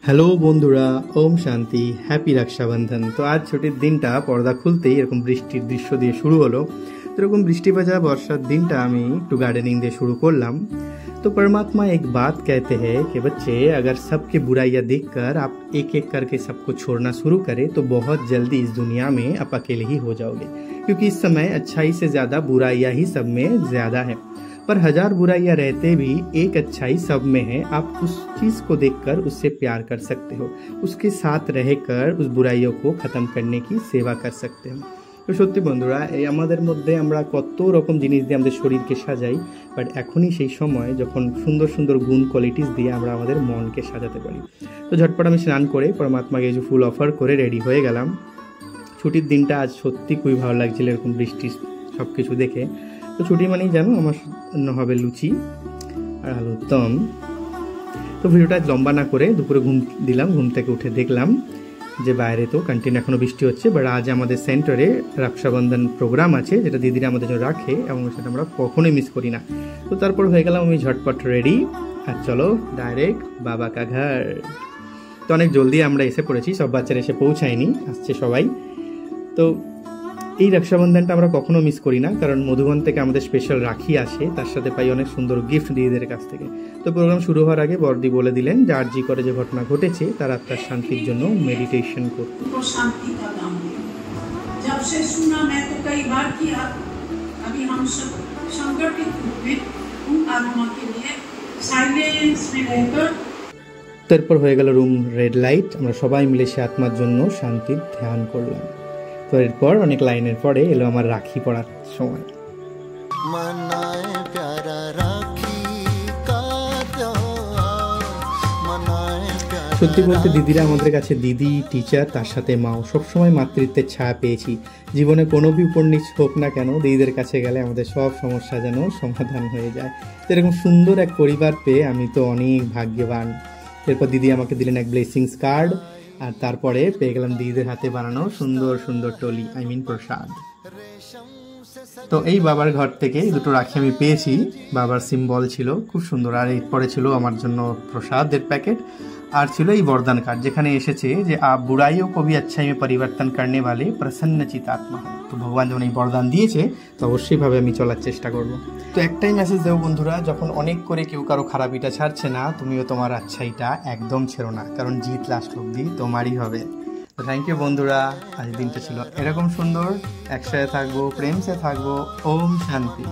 Hello বন্ধুরা, ওম শান্তি, happy Rakshabandhan. তো আজ ছুটির দিনটা পর্দা খুলতেই এরকম বৃষ্টির দৃশ্য দিয়ে শুরু হলো। তো এরকম বৃষ্টি ভেজা বর্ষার দিনটা আমি একটু गार्डनिंग দিয়ে शुरू করলাম। तो परमात्मा एक बात कहते हैं कि बच्चे अगर सबकी बुराइयां देखकर आप एक एक करके सबको छोड़ना शुरू करें तो बहुत जल्दी इस दुनिया में आप अकेले ही हो जाओगे, क्योंकि इस समय अच्छाई से ज्यादा बुराइयां ही सब में ज्यादा है। पर हजार बुराइयां रहते भी एक अच्छाई सब में है। आप उस चीज को देखकर उससे प्यार कर सकते हो, उसके साथ रहकर उस बुराइयों को खत्म करने की सेवा कर सकते हो। তো সত্যি বন্ধুরা, এই আমাদের মধ্যে আমরা কত রকম জিনিস দিয়ে আমাদের শরীরকে সাজাই, বাট এখনই সেই সময় যখন সুন্দর সুন্দর গুণ কোয়ালিটিস দিয়ে আমরা আমাদের মনকে সাজাতে পারি। তো ঝটপট আমি স্নান করে পরমাত্মাকে কিছু ফুল অফার করে রেডি হয়ে গেলাম। ছুটির দিনটা আজ সত্যি খুবই ভালো লাগছিল এরকম বৃষ্টি সব কিছু দেখে। তো ছুটি মানেই জানো আমার জন্য হবে লুচি আর আলুর দম। তো ভিডিওটা লম্বা না করে দুপুরে ঘুম দিলাম, ঘুম থেকে উঠে দেখলাম যে বাইরে তো কন্টিনিউ এখনো বৃষ্টি হচ্ছে, বাট আজ আমাদের সেন্টারে রক্ষাবন্ধন প্রোগ্রাম আছে যেটা দিদিরা আমাদের জন্য রাখে এবং সেটা আমরা কখনোই মিস করি না। তো তারপর হয়ে গেলাম আমি ঝটপট রেডি, আর চলো ডাইরেক্ট বাবা কা ঘর। তো অনেক জলদি আমরা এসে পড়েছি, সব বাচ্চারা এসে পৌঁছায়নি, আসছে সবাই। তো এই রক্ষাবন্ধনটা আমরা কখনো মিস করি না, কারণ মধুবন থেকে আমাদের স্পেশাল রাখি আসে, তার সাথে পাই অনেক সুন্দর গিফট দিদিদের কাছ থেকে। তো প্রোগ্রাম শুরু হওয়ার আগে বর্দি বলে দিলেন যে আরজি করে যে ঘটনা ঘটেছে তার আত্মার শান্তির জন্য মেডিটেশন করতে। তারপর হয়ে গেল রুম রেড লাইট, আমরা সবাই মিলে সে আত্মার জন্য শান্তির ধ্যান করলাম। তো এরপর অনেক লাইনের পরে এলো আমার রাখি পড়ার সময়। সত্যি বলতে দিদিরা আমাদের কাছে দিদি, টিচার, তার সাথে মাও, সবসময় মাতৃত্বের ছায়া পেয়েছি। জীবনে কোনো বি উপর নিচ হোক না কেন, দিদিদের কাছে গেলে আমাদের সব সমস্যা যেন সমাধান হয়ে যায়। তো এরকম সুন্দর এক পরিবার পেয়ে আমি তো অনেক ভাগ্যবান। এরপর দিদি আমাকে দিলেন এক ব্লেসিংস কার্ড, আর তারপরে পেয়ে গেলাম দিদিদের হাতে বানানো সুন্দর সুন্দর টলি, প্রসাদ। তো এই বাবার ঘর থেকে দুটো রাখি আমি পেয়েছি, বাবার সিম্বল ছিল, খুব সুন্দর। আর এরপরে ছিল আমার জন্য প্রসাদের প্যাকেট, আর ছিল এই বরদান কার্ড যেখানে এসেছে যে আপ বুরাইও কবি अच्छाई में परिवर्तन करने वाले प्रसन्नचित आत्मा। তো ভগবান যখন এই বরদান দিয়েছে তো অবশ্যই ভাবে আমি চলার চেষ্টা করব। তো একটাই মেসেজ দেবো বন্ধুরা, যখন অনেক করে কেউ কারো খারাপিটা ছাড়ছে না, তুমিও তোমার আচ্ছাইটা একদম ছেড়ো না, কারণ জিত লাস্ট অব্দি তোমারই হবে। তো থ্যাংক ইউ বন্ধুরা, আজ দিনটা ছিল এরকম সুন্দর। একসাথে থাকবো, প্রেম সে থাকবো। ওম শান্তি।